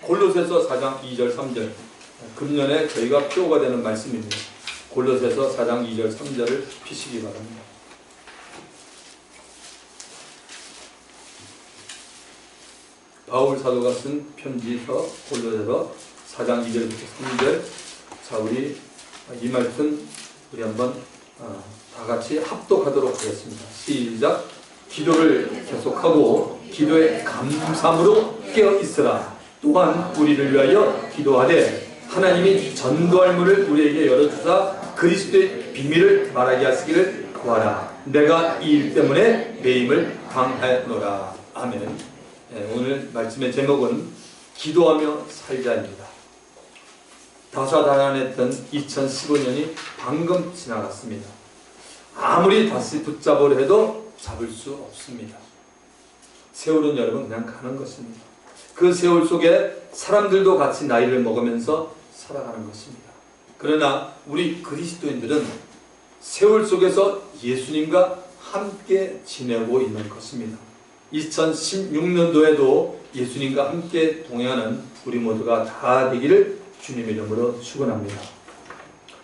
골로새서 4장 2절 3절 금년에 저희가 표어가 되는 말씀입니다. 골로새서 4장 2절 3절을 피시기 바랍니다. 바울 사도가 쓴 편지서 골로새서 4장 2절부터 3절. 자, 우리 이 말씀 우리 한번 다 같이 합독하도록 하겠습니다. 시작. 기도를 계속하고 기도의 감사함으로 깨어 있으라. 또한 우리를 위하여 기도하되 하나님이 전도할 문을 우리에게 열어주사 그리스도의 비밀을 말하게 하시기를 구하라. 내가 이 일 때문에 매임을 당하노라. 아멘. 네, 오늘 말씀의 제목은 기도하며 살자입니다. 다사다난했던 2015년이 방금 지나갔습니다. 아무리 다시 붙잡으려 해도 잡을 수 없습니다. 세월은 여러분 그냥 가는 것입니다. 그 세월 속에 사람들도 같이 나이를 먹으면서 살아가는 것입니다. 그러나 우리 그리스도인들은 세월 속에서 예수님과 함께 지내고 있는 것입니다. 2016년도에도 예수님과 함께 동행하는 우리 모두가 다 되기를 주님의 이름으로 축원합니다.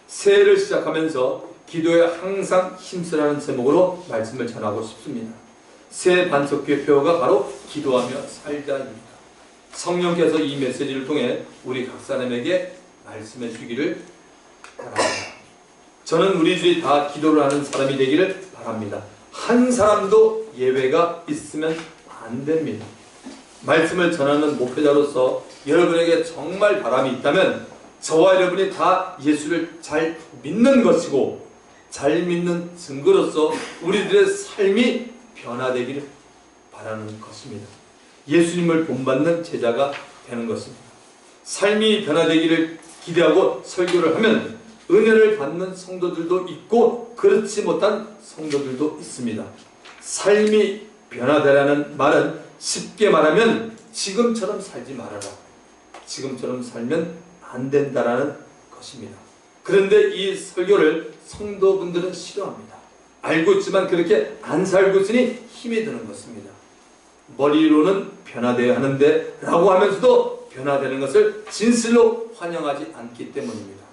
새해를 시작하면서 기도에 항상 힘쓰라는 제목으로 말씀을 전하고 싶습니다. 새해 반석교회 표어가 바로 기도하며 살자입니다. 성령께서 이 메시지를 통해 우리 각 사람에게 말씀해 주기를 바랍니다. 저는 우리들이 다 기도를 하는 사람이 되기를 바랍니다. 한 사람도 예외가 있으면 안 됩니다. 말씀을 전하는 목회자로서 여러분에게 정말 바람이 있다면 저와 여러분이 다 예수를 잘 믿는 것이고 잘 믿는 증거로서 우리들의 삶이 변화되기를 바라는 것입니다. 예수님을 본받는 제자가 되는 것입니다. 삶이 변화되기를 기대하고 설교를 하면 은혜를 받는 성도들도 있고 그렇지 못한 성도들도 있습니다. 삶이 변화되라는 말은 쉽게 말하면 지금처럼 살지 말아라. 지금처럼 살면 안 된다라는 것입니다. 그런데 이 설교를 성도분들은 싫어합니다. 알고 있지만 그렇게 안 살고 있으니 힘이 드는 것입니다. 머리로는 변화되어야 하는데 라고 하면서도 변화되는 것을 진실로 환영하지 않기 때문입니다.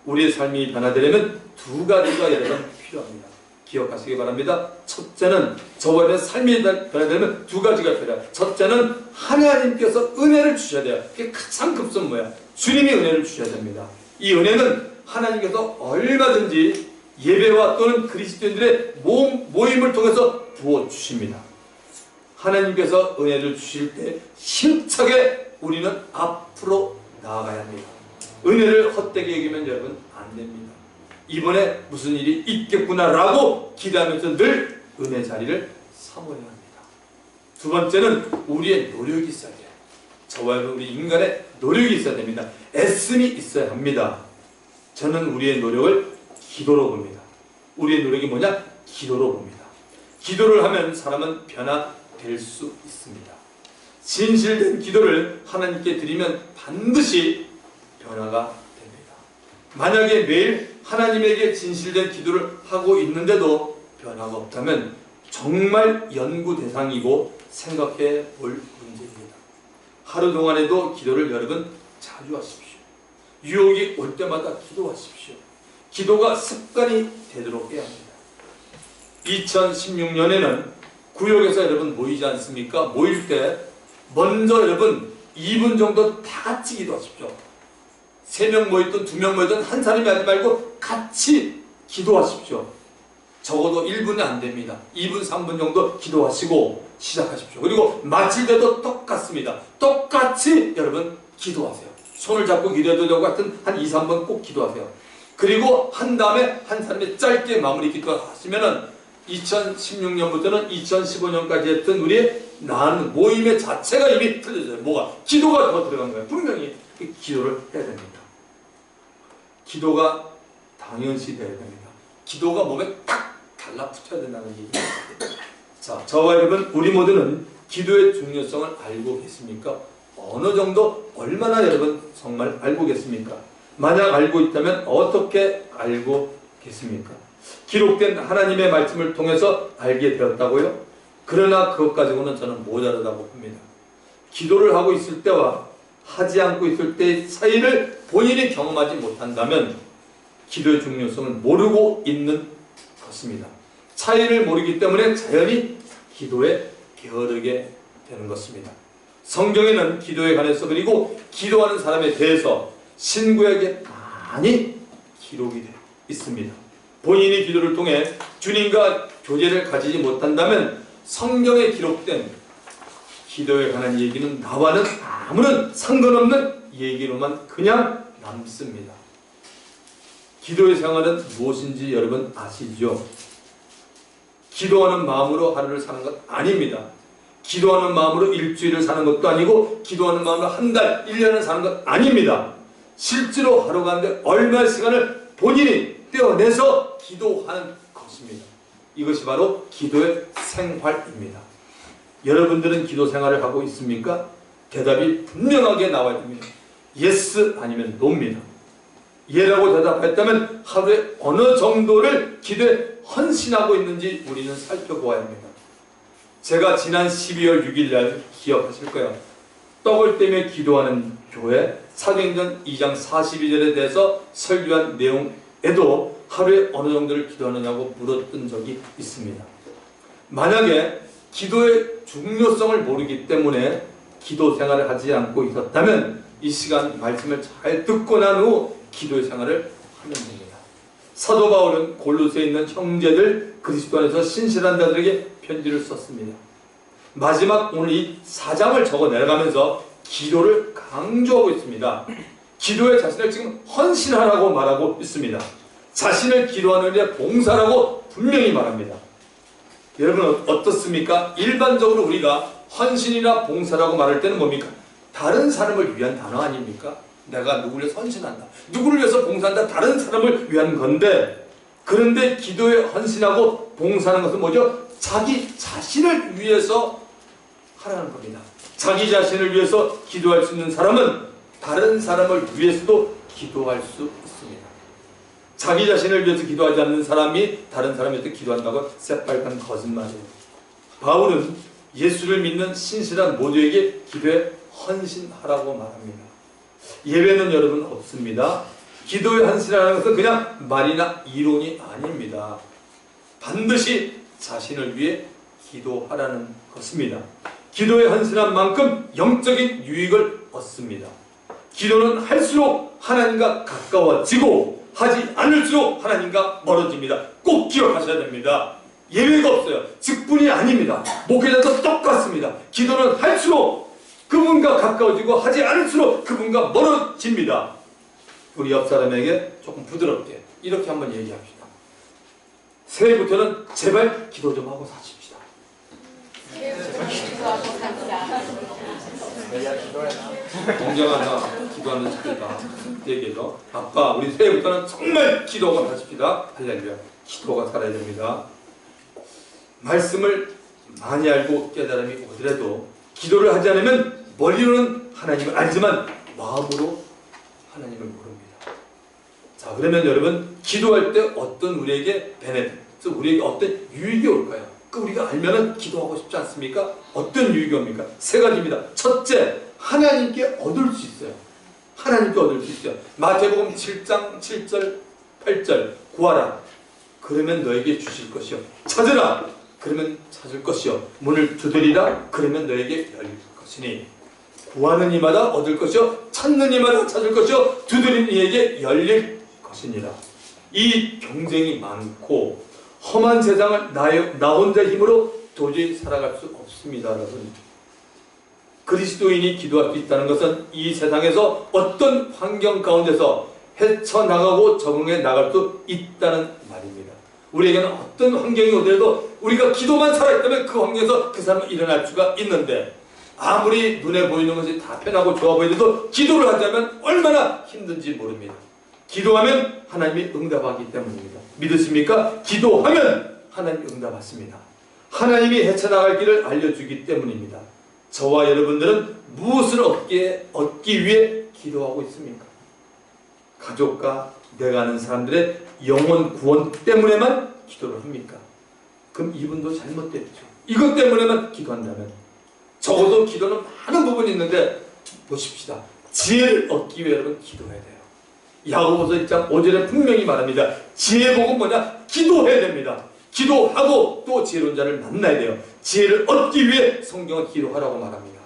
우리의 삶이 변화되려면 두 가지가 여러분 필요합니다. 기억하시기 바랍니다. 첫째는 저와 여러분의 삶이 변화되려면 두 가지가 필요해요. 첫째는 하나님께서 은혜를 주셔야 돼요. 그게 가장 급선 뭐야? 주님이 은혜를 주셔야 됩니다. 이 은혜는 하나님께서 얼마든지 예배와 또는 그리스도인들의 모임을 통해서 부어주십니다. 하나님께서 은혜를 주실 때 힘차게 우리는 앞으로 나아가야 합니다. 은혜를 헛되게 여기면 여러분 안 됩니다. 이번에 무슨 일이 있겠구나라고 기대하면서 늘 은혜 자리를 삼아야 합니다. 두 번째는 우리의 노력이 있어야 돼요. 저와 우리 인간의 노력이 있어야 됩니다. 애씀이 있어야 합니다. 저는 우리의 노력을 기도로 봅니다. 우리의 노력이 뭐냐? 기도로 봅니다. 기도를 하면 사람은 변화될 수 있습니다. 진실된 기도를 하나님께 드리면 반드시 변화가 됩니다. 만약에 매일 하나님에게 진실된 기도를 하고 있는데도 변화가 없다면 정말 연구 대상이고 생각해 볼 문제입니다. 하루 동안에도 기도를 여러분 자주 하십시오. 유혹이 올 때마다 기도하십시오. 기도가 습관이 되도록 해야 합니다. 2016년에는 구역에서 여러분 모이지 않습니까? 모일 때 먼저 여러분 2분 정도 다 같이 기도하십시오. 3명 모였든 2명 모였든 한 사람이 하지 말고 같이 기도하십시오. 적어도 1분이 안 됩니다. 2분, 3분 정도 기도하시고 시작하십시오. 그리고 마칠 때도 똑같습니다. 똑같이 여러분 기도하세요. 손을 잡고 기도해도 되고 같은 한 2, 3번 꼭 기도하세요. 그리고 한 다음에 한 사람이 짧게 마무리 기도하시면은 2016년부터는 2015년까지 했던 우리의 나는 모임의 자체가 이미 틀려져요. 뭐가? 기도가 더 들어간 거예요. 분명히 기도를 해야 됩니다. 기도가 당연시 되어야 됩니다. 기도가 몸에 딱 달라붙어야 된다는 얘기입니다. 자, 저와 여러분 우리 모두는 기도의 중요성을 알고 계십니까? 어느 정도 얼마나 여러분 정말 알고 계십니까? 만약 알고 있다면 어떻게 알고 계십니까? 기록된 하나님의 말씀을 통해서 알게 되었다고요? 그러나 그것 가지고는 저는 모자르다고 봅니다. 기도를 하고 있을 때와 하지 않고 있을 때의 차이를 본인이 경험하지 못한다면 기도의 중요성을 모르고 있는 것입니다. 차이를 모르기 때문에 자연히 기도에 게으르게 되는 것입니다. 성경에는 기도에 관해서 그리고 기도하는 사람에 대해서 신구약에 많이 기록이 되어 있습니다. 본인이 기도를 통해 주님과 교제를 가지지 못한다면 성경에 기록된 기도에 관한 얘기는 나와는 아무런 상관없는 얘기로만 그냥 남습니다. 기도의 생활은 무엇인지 여러분 아시죠? 기도하는 마음으로 하루를 사는 것 아닙니다. 기도하는 마음으로 일주일을 사는 것도 아니고 기도하는 마음으로 한 달, 1년을 사는 것 아닙니다. 실제로 하루 가운데 얼마의 시간을 본인이 떼어내서 기도하는 것입니다. 이것이 바로 기도의 생활입니다. 여러분들은 기도 생활을 하고 있습니까? 대답이 분명하게 나와야 됩니다. yes 아니면 no입니다. 예라고 대답했다면 하루에 어느 정도를 기도에 헌신하고 있는지 우리는 살펴보아야 합니다. 제가 지난 12월 6일 날 기억하실 거예요. 떡을 떼며 기도하는 교회 사도행전 2장 42절에 대해서 설교한 내용에도 하루에 어느 정도를 기도하느냐고 물었던 적이 있습니다. 만약에 기도의 중요성을 모르기 때문에 기도 생활을 하지 않고 있었다면 이 시간 말씀을 잘 듣고 난 후 기도의 생활을 하면 됩니다. 사도 바울은 골로새에 있는 형제들 그리스도 안에서 신실한 자들에게 편지를 썼습니다. 마지막 오늘 이 4장을 적어 내려가면서 기도를 강조하고 있습니다. 기도에 자신을 지금 헌신하라고 말하고 있습니다. 자신을 기도하는 일에 봉사라고 분명히 말합니다. 여러분 어떻습니까? 일반적으로 우리가 헌신이나 봉사라고 말할 때는 뭡니까? 다른 사람을 위한 단어 아닙니까? 내가 누구를 위해서 헌신한다, 누구를 위해서 봉사한다, 다른 사람을 위한 건데, 그런데 기도에 헌신하고 봉사하는 것은 뭐죠? 자기 자신을 위해서 하라는 겁니다. 자기 자신을 위해서 기도할 수 있는 사람은 다른 사람을 위해서도 기도할 수 있습니다. 자기 자신을 위해서 기도하지 않는 사람이 다른 사람을 위해서 기도한다고 새빨간 거짓말이에요. 바울은 예수를 믿는 신실한 모두에게 기도에 헌신하라고 말합니다. 예배는 여러분 없습니다. 기도에 헌신하는 것은 그냥 말이나 이론이 아닙니다. 반드시 자신을 위해 기도하라는 것입니다. 기도에 헌신한 만큼 영적인 유익을 얻습니다. 기도는 할수록 하나님과 가까워지고 하지 않을수록 하나님과 멀어집니다. 꼭 기억하셔야 됩니다. 예외가 없어요. 직분이 아닙니다. 목회자도 똑같습니다. 기도는 할수록 그분과 가까워지고 하지 않을수록 그분과 멀어집니다. 우리 옆 사람에게 조금 부드럽게 이렇게 한번 얘기합시다. 새해부터는 제발 기도 좀 하고 사십시다. 동정하나 기도하는 자리가 얘기해서 아빠 우리 새해부터는 정말 기도가 하십시다. 할렐루야. 기도가 살아야 됩니다. 말씀을 많이 알고 깨달음이 오더라도 기도를 하지 않으면 머리로는 하나님을 알지만 마음으로 하나님을 모릅니다. 자, 그러면 여러분 기도할 때 어떤 우리에게 베네핏, 우리에게 어떤 유익이 올까요? 그 우리가 알면은 기도하고 싶지 않습니까? 어떤 유익이 옵니까? 세 가지입니다. 첫째, 하나님께 얻을 수 있어요. 하나님께 얻을 수 있어요. 마태복음 7장 7절 8절 구하라 그러면 너에게 주실 것이요 찾으라 그러면 찾을 것이요 문을 두드리라 그러면 너에게 열릴 것이니 구하는 이마다 얻을 것이요 찾는 이마다 찾을 것이요 두드리는 이에게 열릴 것이니라. 이 경쟁이 많고 험한 세상을 나 혼자 힘으로 도저히 살아갈 수 없습니다. 여러분, 그리스도인이 기도할 수 있다는 것은 이 세상에서 어떤 환경 가운데서 헤쳐나가고 적응해 나갈 수 있다는 말입니다. 우리에게는 어떤 환경이 오더라도 우리가 기도만 살아있다면 그 환경에서 그 사람은 일어날 수가 있는데, 아무리 눈에 보이는 것이 다 편하고 좋아 보이더라도 기도를 하자면 얼마나 힘든지 모릅니다. 기도하면 하나님이 응답하기 때문입니다. 믿으십니까? 기도하면 하나님이 응답하십니다. 하나님이 헤쳐나갈 길을 알려주기 때문입니다. 저와 여러분들은 무엇을 얻기 위해 기도하고 있습니까? 가족과 내가 아는 사람들의 영혼 구원 때문에만 기도를 합니까? 그럼 이분도 잘못됐죠. 이것 때문에만 기도한다면 적어도 기도는 많은 부분이 있는데 보십시다. 지혜를 얻기 위해 여러분 기도해야 돼요. 야고보서 1장 5절에 분명히 말합니다. 지혜 복은 뭐냐? 기도해야 됩니다. 기도하고 또 지혜로운 자를 만나야 돼요. 지혜를 얻기 위해 성경은 기도하라고 말합니다.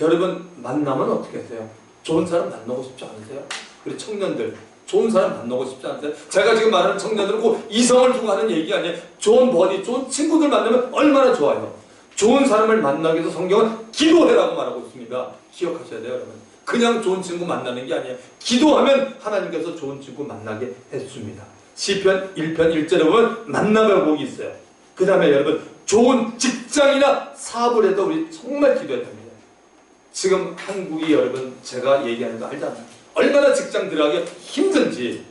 여러분 만나면 어떻게 하세요? 좋은 사람 만나고 싶지 않으세요? 우리 청년들 좋은 사람 만나고 싶지 않으세요? 제가 지금 말하는 청년들은 꼭 이성을 두고 하는 얘기 아니에요. 좋은 버디, 좋은 친구들 만나면 얼마나 좋아요. 좋은 사람을 만나기 위해서 성경은 기도해라고 말하고 있습니다. 기억하셔야 돼요, 여러분. 그냥 좋은 친구 만나는 게 아니에요. 기도하면 하나님께서 좋은 친구 만나게 해줍니다. 시편 1편 1절에 보면 만남의 복이 있어요. 그 다음에 여러분 좋은 직장이나 사업을 해도 우리 정말 기도해야 됩니다. 지금 한국이 여러분 제가 얘기하는 거 알잖아요. 얼마나 직장 들어가기 힘든지.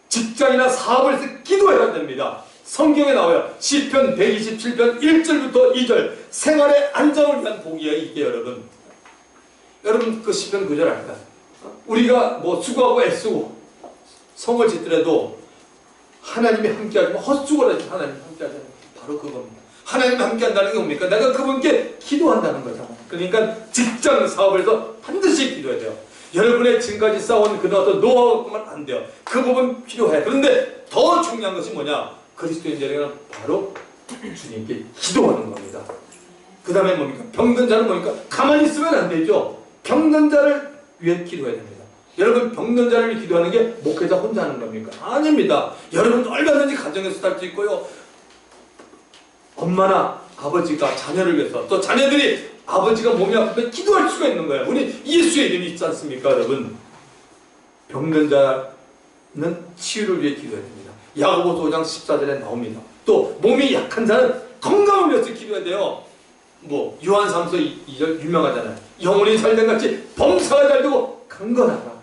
직장이나 사업을 해서 기도해야 됩니다. 성경에 나와요. 시편 127편 1절부터 2절 생활의 안정을 위한 복이에요. 이게 여러분. 여러분 그 시편 9절 알까요? 우리가 뭐 수고하고 애쓰고 성을 짓더라도 하나님이 함께하지만 헛수고를 해서 하나님이 함께하잖아요. 바로 그겁니다. 하나님이 함께한다는 게 뭡니까? 내가 그분께 기도한다는 거잖아요. 그러니까 직장 사업을 해서 반드시 기도해야 돼요. 여러분의 지금까지 쌓아온 그런 어떤 노하우만 안 돼요. 그 부분 필요해. 그런데 더 중요한 것이 뭐냐? 그리스도인들에게는 바로 주님께 기도하는 겁니다. 그 다음에 뭡니까? 병든 자는 뭡니까? 가만히 있으면 안 되죠. 병든 자를 위해 기도해야 됩니다. 여러분 병든 자를 위해 기도하는 게 목회자 혼자 하는 겁니까? 아닙니다. 여러분 얼마든지 가정에서 살 수 있고요. 엄마나 아버지가 자녀를 위해서 또 자녀들이 아버지가 몸이 아프면 기도할 수가 있는 거예요. 우리 예수의 이름이 있지 않습니까 여러분? 병든 자는 치유를 위해 기도해야 됩니다. 야고보서 5장 14절에 나옵니다. 또 몸이 약한 자는 건강을 위해서 기도해야 돼요. 뭐 요한삼서 2절 유명하잖아요. 영혼이 잘된 같이 범사가 잘되고 강건하라.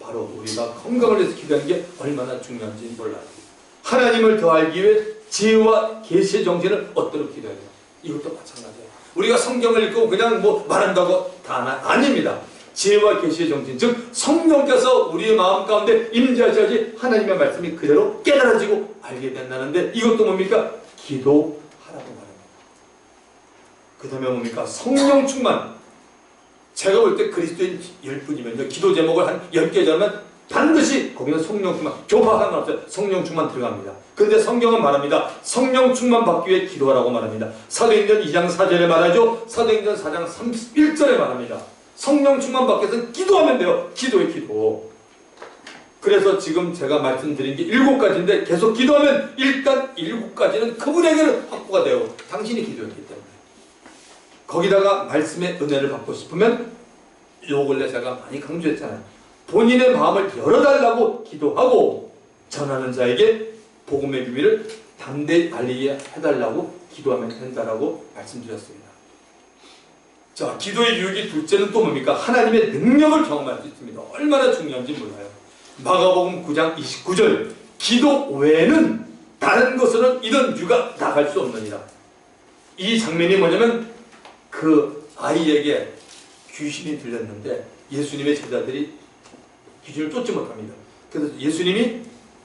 바로 우리가 건강을 위해서 기도하는 게 얼마나 중요한지 몰라요. 하나님을 더 알기 위해 지혜와 계시의 정신을 얻도록 기도해야 돼요. 이것도 마찬가지예요. 우리가 성경을 읽고 그냥 뭐 말한다고 다 아닙니다. 지혜와 계시의 정신, 즉 성령께서 우리의 마음 가운데 임재하셔야지 하나님의 말씀이 그대로 깨달아지고 알게 된다는데 이것도 뭡니까? 기도하라고 말합니다. 그 다음에 뭡니까? 성령 충만. 제가 볼 때 그리스도인 10분이면요 기도 제목을 한 10개 잡으면 반드시 거기는 성령 충만, 교파 상관없어요. 성령 충만 들어갑니다. 그런데 성경은 말합니다. 성령 충만 받기 위해 기도하라고 말합니다. 사도행전 2장 4절에 말하죠. 사도행전 4장 31절에 말합니다. 성령 충만 받기 위해서는 기도하면 돼요. 기도해 기도. 그래서 지금 제가 말씀드린 게 7가지인데 계속 기도하면 일단 7가지는 그분에게는 확보가 돼요. 당신이 기도했기 때문에. 거기다가 말씀의 은혜를 받고 싶으면 요 근래 제가 많이 강조했잖아요. 본인의 마음을 열어달라고 기도하고 전하는 자에게 복음의 비밀을 담대히 알리게 해달라고 기도하면 된다라고 말씀드렸습니다. 자, 기도의 유익이 둘째는 또 뭡니까? 하나님의 능력을 경험할 수 있습니다. 얼마나 중요한지 몰라요. 마가복음 9장 29절 기도 외에는 다른 것으로는 이런 유가 나갈 수 없느니라. 이 장면이 뭐냐면 그 아이에게 귀신이 들렸는데 예수님의 제자들이 귀신을 쫓지 못합니다. 그래서 예수님이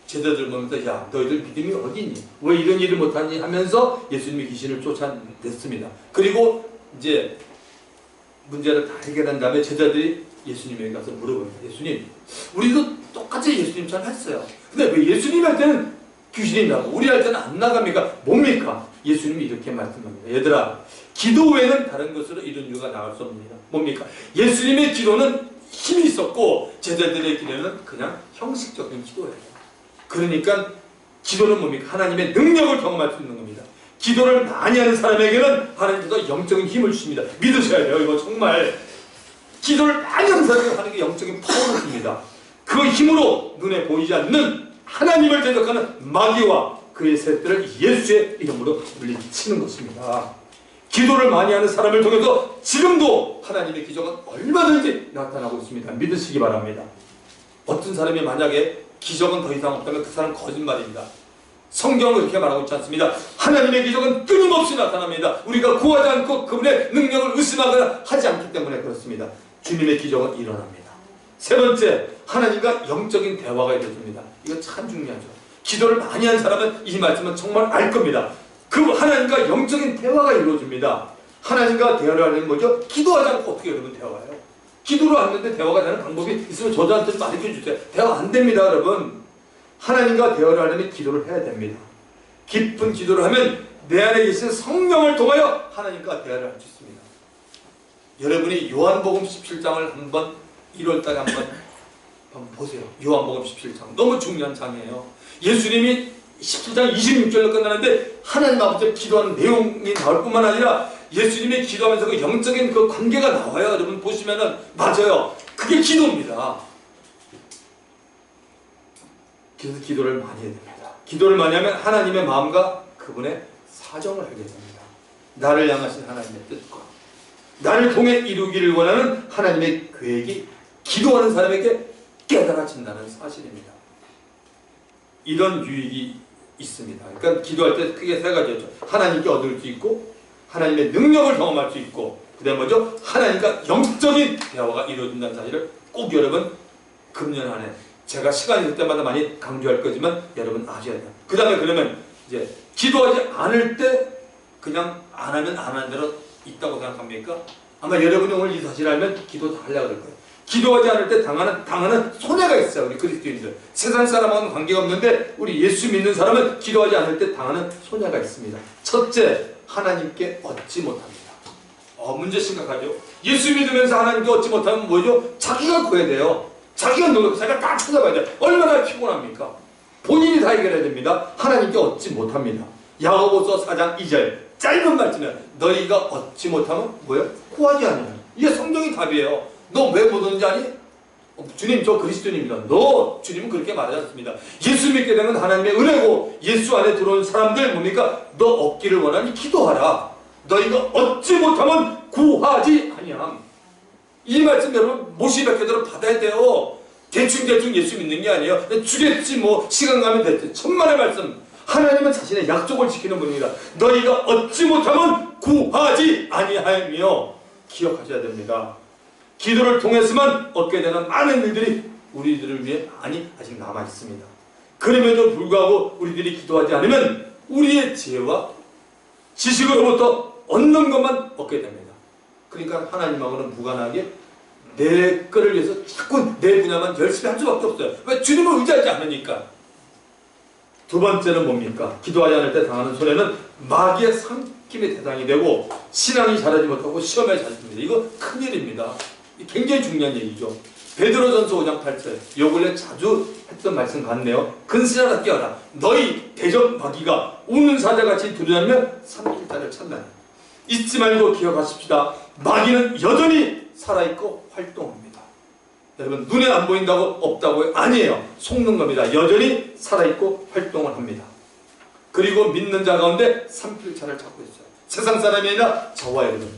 제자들 보면서 야 너희들 믿음이 어디 있니? 왜 이런 일을 못하니? 하면서 예수님이 귀신을 쫓아냈습니다. 그리고 이제 문제를 다 해결한 다음에 제자들이 예수님에게 가서 물어봅니다. 예수님 우리도 똑같이 예수님처럼 했어요. 근데 왜 예수님 할 때는 귀신이 나고 우리 할 때는 안 나갑니까? 뭡니까? 예수님이 이렇게 말씀합니다. 얘들아 기도 외에는 다른 것으로 이런 이유가 나갈 수 없습니다. 뭡니까? 예수님의 기도는 힘이 있었고 제자들의 기도는 그냥 형식적인 기도예요. 그러니까 기도는 뭡니까? 하나님의 능력을 경험할 수 있는 겁니다. 기도를 많이 하는 사람에게는 하나님께서 영적인 힘을 주십니다. 믿으셔야 돼요. 이거 정말 기도를 많이 하는 사람에게 하나님께 영적인 파워를 줍니다. 그 힘으로 눈에 보이지 않는 하나님을 대적하는 마귀와 그의 세력들을 예수의 이름으로 물리치는 것입니다. 기도를 많이 하는 사람을 통해서 지금도 하나님의 기적은 얼마든지 나타나고 있습니다. 믿으시기 바랍니다. 어떤 사람이 만약에 기적은 더 이상 없다면 그 사람은 거짓말입니다. 성경은 그렇게 말하고 있지 않습니다. 하나님의 기적은 끊임없이 나타납니다. 우리가 구하지 않고 그분의 능력을 의심하거나 하지 않기 때문에 그렇습니다. 주님의 기적은 일어납니다. 세 번째, 하나님과 영적인 대화가 이루어집니다. 이거 참 중요하죠. 기도를 많이 한 사람은 이 말씀은 정말 알 겁니다. 그 하나님과 영적인 대화가 이루어집니다. 하나님과 대화를 하는 거죠. 기도하지 않고 어떻게 여러분 대화해요? 기도를 하는데 대화가 되는 방법이 있으면 저들한테 좀 가르쳐 주세요. 대화 안 됩니다, 여러분. 하나님과 대화를 하려면 기도를 해야 됩니다. 깊은 기도를 하면 내 안에 계신 성령을 통하여 하나님과 대화를 할 수 있습니다. 여러분이 요한복음 17장을 한번 1월달에 한번 보세요. 요한복음 17장 너무 중요한 장이에요. 예수님이 17장 26절로 끝나는데 하나님 아버지께 기도하는 내용이 나올 뿐만 아니라 예수님이 기도하면서 그 영적인 그 관계가 나와요. 여러분 보시면은 맞아요. 그게 기도입니다. 그래서 기도를 많이 해야 됩니다. 기도를 많이 하면 하나님의 마음과 그분의 사정을 알게 됩니다. 나를 향하신 하나님의 뜻과 나를 통해 이루기를 원하는 하나님의 계획이 기도하는 사람에게 깨달아진다는 사실입니다. 이런 유익이 있습니다. 그러니까 기도할 때 크게 세 가지였죠. 하나님께 얻을 수 있고 하나님의 능력을 경험할 수 있고 그 다음에 뭐죠? 하나님과 영적인 대화가 이루어진다는 사실을 꼭 여러분 금년 안에 제가 시간이 있을 때마다 많이 강조할 거지만 여러분 아셔야 돼요. 그 다음에 그러면 이제 기도하지 않을 때 그냥 안 하면 안 하는 대로 있다고 생각합니까? 아마 여러분이 오늘 이 사실을 알면 기도 다 하려고 그럴 거예요. 기도하지 않을 때 당하는 손해가 있어요. 우리 그리스도인들. 세상 사람하고는 관계가 없는데 우리 예수 믿는 사람은 기도하지 않을 때 당하는 손해가 있습니다. 첫째, 하나님께 얻지 못합니다. 문제 심각하죠. 예수 믿으면서 하나님께 얻지 못하면 뭐죠? 자기가 구해야 돼요. 자기가 노력, 자기가 다 찾아봐야 돼요. 얼마나 피곤합니까? 본인이 다 해결해야 됩니다. 하나님께 얻지 못합니다. 야고보서 4장 2절 짧은 말씀이에요. 너희가 얻지 못하면 뭐예요? 구하지 않으면. 이게 성경이 답이에요. 너 왜 못 얻는지 아니? 주님 저 그리스도인입니다. 너 주님은 그렇게 말하지 않습니다. 예수 믿게 되는 하나님의 은혜고 예수 안에 들어온 사람들 뭡니까? 너 얻기를 원하니 기도하라. 너희가 얻지 못하면 구하지 아니함. 이 말씀 여러분 못시박혀도록 받아야 돼요. 대충 예수 믿는 게 아니에요. 주겠지 뭐 시간 가면 됐지. 천만의 말씀. 하나님은 자신의 약속을 지키는 분입니다. 너희가 얻지 못하면 구하지 아니하며 기억하셔야 됩니다. 기도를 통해서만 얻게 되는 많은 일들이 우리들을 위해 많이 아직 남아 있습니다. 그럼에도 불구하고 우리들이 기도하지 않으면 우리의 지혜와 지식으로부터 얻는 것만 얻게 됩니다. 그러니까 하나님하고는 무관하게 내 거를 위해서 자꾸 내 분야만 열심히 할 수밖에 없어요. 왜? 주님을 의지하지 않으니까. 두 번째는 뭡니까? 기도하지 않을 때 당하는 손해는 마귀의 삼킴의 대상이 되고 신앙이 자라지 못하고 시험에 자십니다. 이거 큰일입니다. 굉장히 중요한 얘기죠. 베드로전서 5장 8절 요 근래 자주 했던 말씀 같네요. 근신하라 깨어라. 너희 대적 마귀가 우는 사자같이 두려워하면 삼킬자를 찾나니. 잊지 말고 기억하십시다. 마귀는 여전히 살아있고 활동합니다. 여러분 눈에 안 보인다고 없다고요? 아니에요. 속는 겁니다. 여전히 살아있고 활동을 합니다. 그리고 믿는 자 가운데 삼킬자를 찾고 있어요. 세상 사람이 아니라 저와 여러분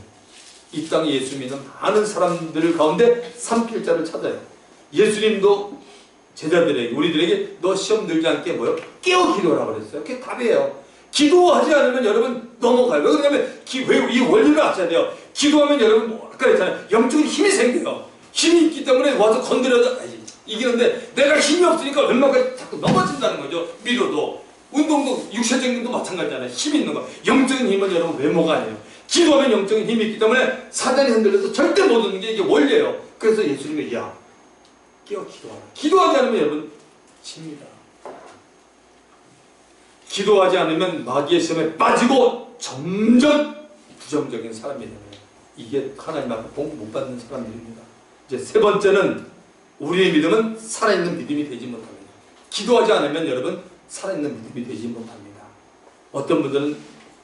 이 땅에 예수 믿는 많은 사람들 가운데 삼킬자를 찾아요. 예수님도 제자들에게 우리들에게 너 시험 들지 않게 뭐요? 깨어 기도하라고 그랬어요. 그게 답이에요. 기도하지 않으면 여러분 넘어가요. 왜 그러냐면 이 원리를 아셔야 돼요. 기도하면 여러분 아까 그랬잖아요. 영적인 힘이 생겨요. 힘이 있기 때문에 와서 건드려도 이기는데 내가 힘이 없으니까 웬만하면 자꾸 넘어진다는 거죠. 밀어도. 운동도 육체적인 것도 마찬가지잖아요. 힘이 있는 거. 영적인 힘은 여러분 외모가 아니에요. 기도하면 영적인 힘이 있기 때문에 사단이 흔들려서 절대 못 얻는 게 이게 원리예요. 그래서 예수님이 야 깨어 기도하라. 기도하지 않으면 여러분 집니다. 기도하지 않으면 마귀의 시험에 빠지고 점점 부정적인 사람이 되는 거예요. 이게 하나님 앞에 복 못 받는 사람들입니다. 이제 세 번째는 우리의 믿음은 살아있는 믿음이 되지 못합니다. 기도하지 않으면 여러분 살아있는 믿음이 되지 못합니다. 어떤 분들은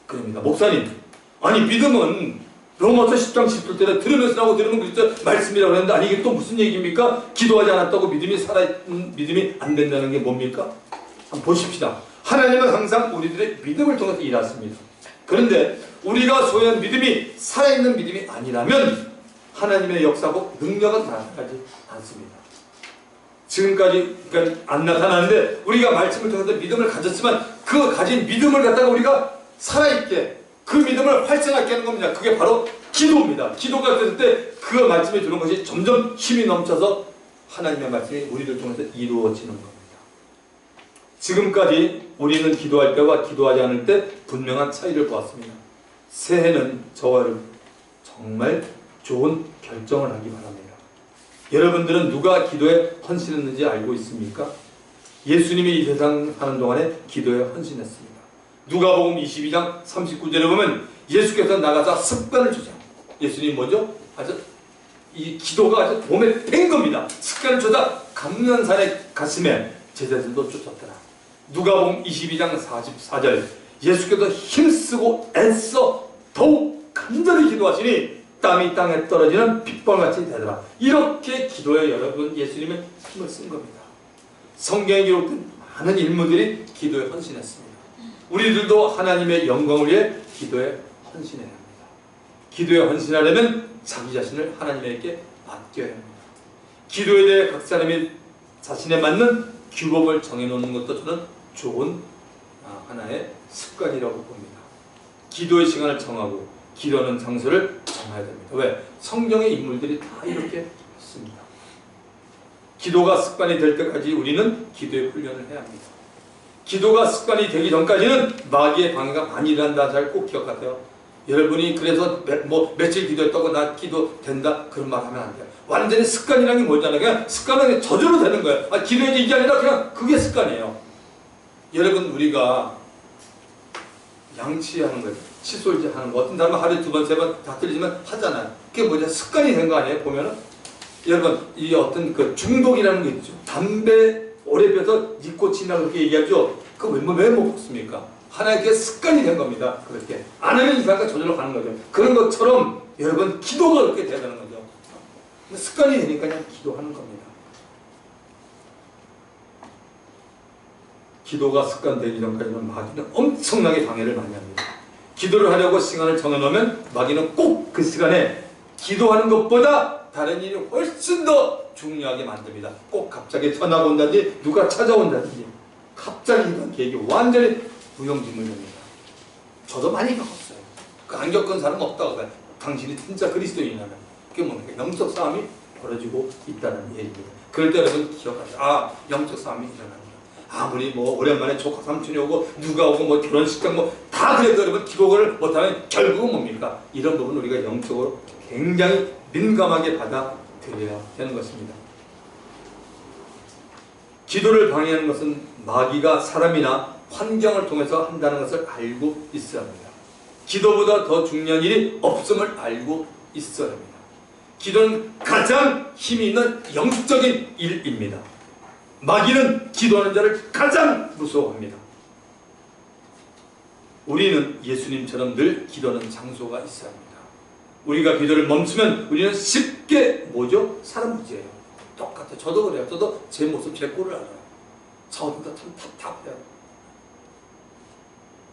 그럽니다. 목사님 아니 믿음은 로마서 10장 17절에 들으면서 나오고 들으면 그리스도 말씀이라고 했는데 아니 이게 또 무슨 얘기입니까? 기도하지 않았다고 믿음이 살아있는 믿음이 안 된다는 게 뭡니까? 한번 보십시다. 하나님은 항상 우리들의 믿음을 통해서 일하십니다. 그런데 우리가 소유한 믿음이 살아있는 믿음이 아니라면 하나님의 역사고 능력은 나타나지 않습니다. 지금까지 그러니까 안 나타나는데 우리가 말씀을 통해서 믿음을 가졌지만 그 가진 믿음을 갖다가 우리가 살아있게 그 믿음을 활성하게 하는 겁니다. 그게 바로 기도입니다. 기도가 됐을 때 그 말씀에 들은 것이 점점 힘이 넘쳐서 하나님의 말씀이 우리를 통해서 이루어지는 겁니다. 지금까지 우리는 기도할 때와 기도하지 않을 때 분명한 차이를 보았습니다. 새해는 저와 정말 좋은 결정을 하기 바랍니다. 여러분들은 누가 기도에 헌신했는지 알고 있습니까? 예수님이 이 세상 사는 동안에 기도에 헌신했습니다. 누가복음 22장 39절에 보면 예수께서 나가서 습관을 주자. 예수님 뭐죠? 아주 이 기도가 아주 몸에 밴 겁니다. 습관을 주자 감난산에 갔으면 제자들도 쫓았더라. 누가복음 22장 44절 예수께서 힘쓰고 애써 더욱 간절히 기도하시니 땀이 땅에 떨어지는 핏방울같이 되더라. 이렇게 기도에 여러분 예수님의 힘을 쓴 겁니다. 성경에 기록된 많은 인물들이 기도에 헌신했습니다. 우리들도 하나님의 영광을 위해 기도에 헌신해야 합니다. 기도에 헌신하려면 자기 자신을 하나님에게 맡겨야 합니다. 기도에 대해 각 사람이 자신에 맞는 규범을 정해놓는 것도 저는 좋은 하나의 습관이라고 봅니다. 기도의 시간을 정하고 기도하는 장소를 정해야 됩니다. 왜? 성경의 인물들이 다 이렇게 했습니다. 기도가 습관이 될 때까지 우리는 기도의 훈련을 해야 합니다. 기도가 습관이 되기 전까지는 마귀의 방해가 많이 일어난다는 잘 꼭 기억하세요. 여러분이 그래서 며칠 기도했다고 나 기도 된다 그런 말 하면 안 돼요. 완전히 습관이라는 게 뭐잖아요. 그냥 습관은 저절로 되는 거예요. 기도해야지 이게 아니라 그냥 그게 습관이에요. 여러분 우리가 양치하는 거예요. 칫솔질 하는 거. 어떤 사람은 하루에 2번, 3번 다 틀리지만 하잖아요. 그게 뭐냐? 습관이 된 거 아니에요? 보면은. 여러분, 이 어떤 그 중독이라는 게 있죠. 담배 오래 피워서 니코틴이라고 그렇게 얘기하죠. 그거 왜 먹었습니까? 하나의 그 습관이 된 겁니다. 그렇게. 안 하면 이상하게 저절로 가는 거죠. 그런 것처럼 여러분, 기도가 그렇게 되는 거죠. 습관이 되니까 그냥 기도하는 겁니다. 기도가 습관되기 전까지는 마귀는 엄청나게 방해를 많이 합니다. 기도를 하려고 시간을 정해놓으면 마귀는 꼭 그 시간에 기도하는 것보다 다른 일이 훨씬 더 중요하게 만듭니다. 꼭 갑자기 전화가 온다든지 누가 찾아온다든지 갑자기 이런 계획이 완전히 무용지물입니다. 저도 많이 겪었어요. 그 안 겪은 사람 없다고 봐요. 당신이 진짜 그리스도인이라면 그게 뭡니까? 영적 싸움이 벌어지고 있다는 얘기입니다. 그럴 때 여러분 기억하세요. 영적 싸움이 일어납니다. 아무리 오랜만에 조카 삼촌이 오고 누가 오고 결혼식장 다 그래도 여러분 기도를 못하면 결국은 뭡니까? 이런 부분 우리가 영적으로 굉장히 민감하게 받아들여야 되는 것입니다. 기도를 방해하는 것은 마귀가 사람이나 환경을 통해서 한다는 것을 알고 있어야 합니다. 기도보다 더 중요한 일이 없음을 알고 있어야 합니다. 기도는 가장 힘이 있는 영적인 일입니다. 마귀는 기도하는 자를 가장 무서워합니다. 우리는 예수님처럼 늘 기도하는 장소가 있어야 합니다. 우리가 기도를 멈추면 우리는 쉽게 사람 문제예요. 똑같아요. 저도 그래요. 저도 제 모습, 제 꼴을 알아요. 저도 참 답답해요.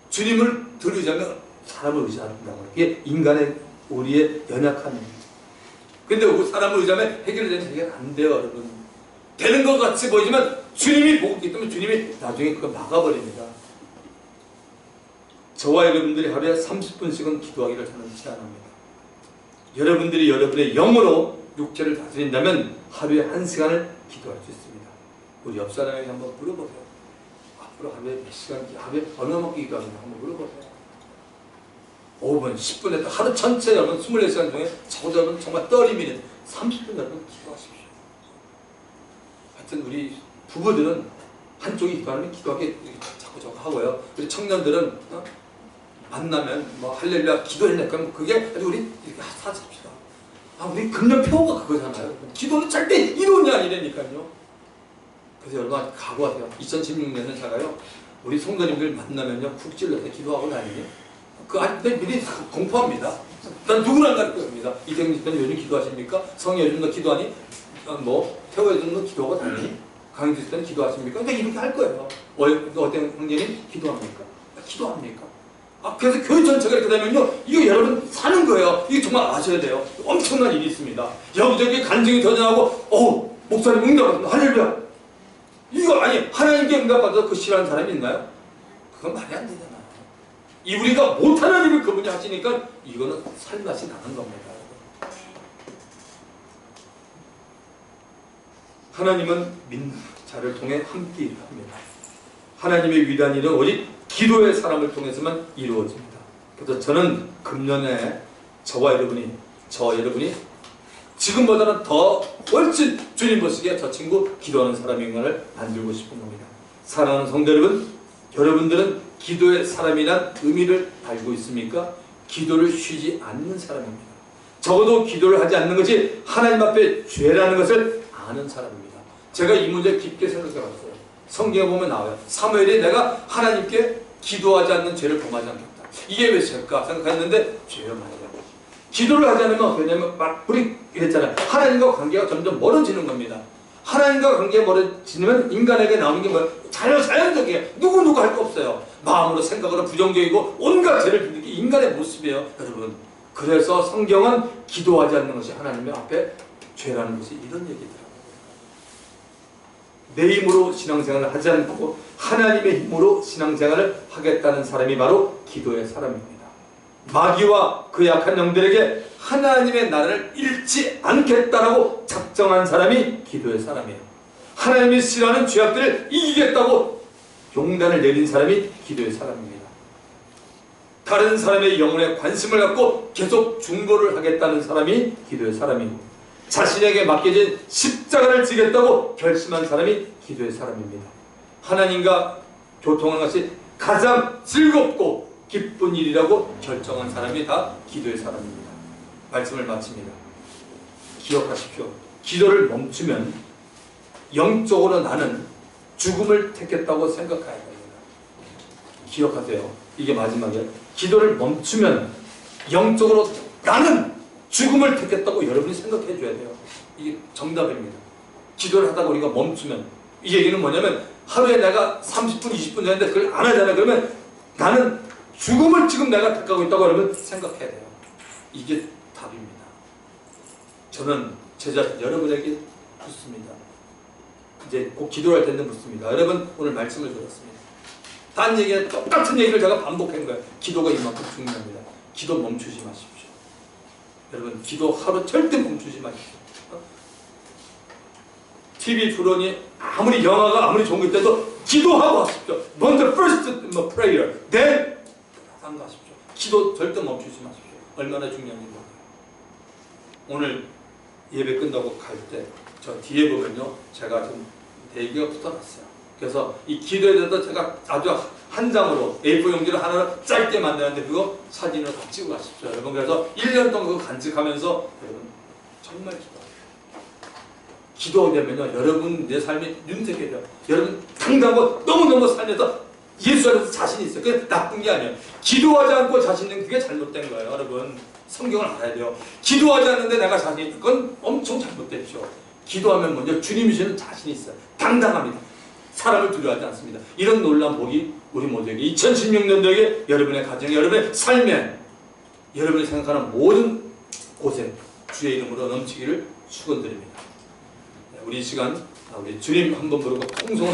주님을 들으자면 사람을 의지한다고. 이게 인간의 우리의 연약한 일이에요. 근데 사람을 의지하면 해결 안 돼요, 여러분. 되는 것 같이 보이지만 주님이 보고 있기 때문에 주님이 나중에 그걸 막아버립니다. 저와 여러분들이 하루에 30분씩은 기도하기를 저는 제안합니다. 여러분들이 여러분의 영으로 육체를 다스린다면 하루에 1시간을 기도할 수 있습니다. 우리 옆 사람에게 한번 물어보세요. 앞으로 하루에 몇 시간, 하루에 얼마만큼 기도하는지 한번 물어보세요. 5분, 10분 했다. 하루 전체 여러분 24시간 중에 적어도 여러분 정말 떨이면 30분 여러분 기도하십시오. 하여튼 우리 부부들은 한쪽이 기도하면 기도하게 자꾸 저거 하고요. 우리 청년들은 만나면 할렐루야 기도했네. 그럼 그게 아주 우리 이렇게 하십시다. 우리 금년표가 그거잖아요. 기도는 절대 이론이 아니라니까요. 그래서 여러분 각오하세요. 2016년은 제가요 우리 성도님들 만나면요 쿡 찔러서 기도하고 다니니 그 아직도 미리 공포합니다. 난 누구나 안 가르쳐 줍니다. 이경진 씨는 요즘 기도하십니까? 성이 요즘 너 기도하니? 태호 요즘 너 기도하고 다니니? 강희주 씨는 기도하십니까? 그러니까 이렇게 할 거예요. 어떤 형제님 기도합니까? 기도합니까? 그래서 교회 전체가 이렇게 되면요 이거 여러분 사는 거예요. 이게 정말 아셔야 돼요. 엄청난 일이 있습니다. 여기저기 간증이 터져나가고 목사님 응답받았다. 할렐루야. 이거 아니 하나님께 응답받아서 그 싫어하는 사람이 있나요? 그건 말이 안 되잖아요. 이 우리가 못하는 일을 그분이 하시니까 이거는 살맛이 나는 겁니다. 하나님은 믿는 자를 통해 함께 일합니다. 하나님의 위대한 일은 오직 기도의 사람을 통해서만 이루어집니다. 그래서 저는 금년에 저와 여러분이 지금보다는 더 훨씬 주님 보시기에 저 친구 기도하는 사람인가를 만들고 싶은 겁니다. 사랑하는 성도 여러분, 여러분들은 기도의 사람이란 의미를 알고 있습니까? 기도를 쉬지 않는 사람입니다. 적어도 기도를 하지 않는 것이 하나님 앞에 죄라는 것을 아는 사람입니다. 제가 이 문제 깊게 생각해봤어요. 성경에 보면 나와요. 사무엘이 내가 하나님께 기도하지 않는 죄를 범하지 않겠다. 이게 왜 죄일까 생각했는데 죄요 말이야. 기도를 하지 않으면 어떻게 되냐면 우리 이랬잖아요. 하나님과 관계가 점점 멀어지는 겁니다. 하나님과 관계가 멀어지면 인간에게 나오는 게 뭐예요? 자연적이에요. 누구 할 거 없어요. 마음으로 생각으로 부정적이고 온갖 죄를 짓는 게 인간의 모습이에요. 여러분, 그래서 성경은 기도하지 않는 것이 하나님의 앞에 죄라는 것이 이런 얘기더라고요. 내 힘으로 신앙생활을 하지 않고 하나님의 힘으로 신앙생활을 하겠다는 사람이 바로 기도의 사람입니다. 마귀와 그 약한 영들에게 하나님의 나라를 잃지 않겠다라고 작정한 사람이 기도의 사람이에요. 하나님이 싫어하는 죄악들을 이기겠다고 용단을 내린 사람이 기도의 사람입니다. 다른 사람의 영혼에 관심을 갖고 계속 중보를 하겠다는 사람이 기도의 사람이고, 자신에게 맡겨진 십자가를 지겠다고 결심한 사람이 기도의 사람입니다. 하나님과 교통하는 것이 가장 즐겁고 기쁜 일이라고 결정한 사람이 다 기도의 사람입니다. 말씀을 마칩니다. 기억하십시오. 기도를 멈추면 영적으로 나는 죽음을 택했다고 생각해야 됩니다. 기억하세요. 이게 마지막이에요. 기도를 멈추면 영적으로 나는 죽음을 택했다고 여러분이 생각해 줘야 돼요. 이게 정답입니다. 기도를 하다가 우리가 멈추면, 이 얘기는 뭐냐면 하루에 내가 30분, 20분 되는데 그걸 안 하잖아요. 그러면 나는 죽음을 지금 내가 택하고 있다고 여러분 생각해야 돼요. 이게 답입니다. 저는 제 자신 여러분에게 묻습니다. 이제 꼭 기도할 텐데 묻습니다. 여러분 오늘 말씀을 들었습니다. 딴 얘기, 똑같은 얘기를 제가 반복한 거예요. 기도가 이만큼 중요합니다. 기도 멈추지 마십시오. 여러분 기도 하루 절대 멈추지 마십시오. TV 프로니 아무리 영화가 아무리 좋은 것 때도 기도하고 하십시오. 먼저 first prayer, then 하십시오. 기도 절대 멈추지 마십시오. 얼마나 중요한 일인가. 오늘 예배 끝나고 갈 때 저 뒤에 보면요, 제가 좀 대기가 붙어놨어요. 그래서 이 기도에 대해서 제가 아주 한 장으로 A4 용지를 하나 짧게 만드는데 그거 사진으로 다 찍어 가십시오. 여러분 그래서 1년 동안 그거 간직하면서 여러분 정말 기도되면요 여러분 내 삶이 윤택해져요. 여러분 당당하고 너무너무 살면서 예수 안에서 자신이 있어요. 그게 나쁜 게 아니에요. 기도하지 않고 자신 있는 그게 잘못된 거예요. 여러분 성경을 알아야 돼요. 기도하지 않는데 내가 자신 있는 건 엄청 잘못됐죠. 기도하면 먼저 주님이 주시는 자신이 있어요. 당당합니다. 사람을 두려워하지 않습니다. 이런 놀라운 복이 우리 모두에게 2016년도에 여러분의 가정에, 여러분의 삶에, 여러분이 생각하는 모든 곳에 주의 이름으로 넘치기를 축원드립니다. 우리 이 시간 우리 주님 한번 부르고 통성을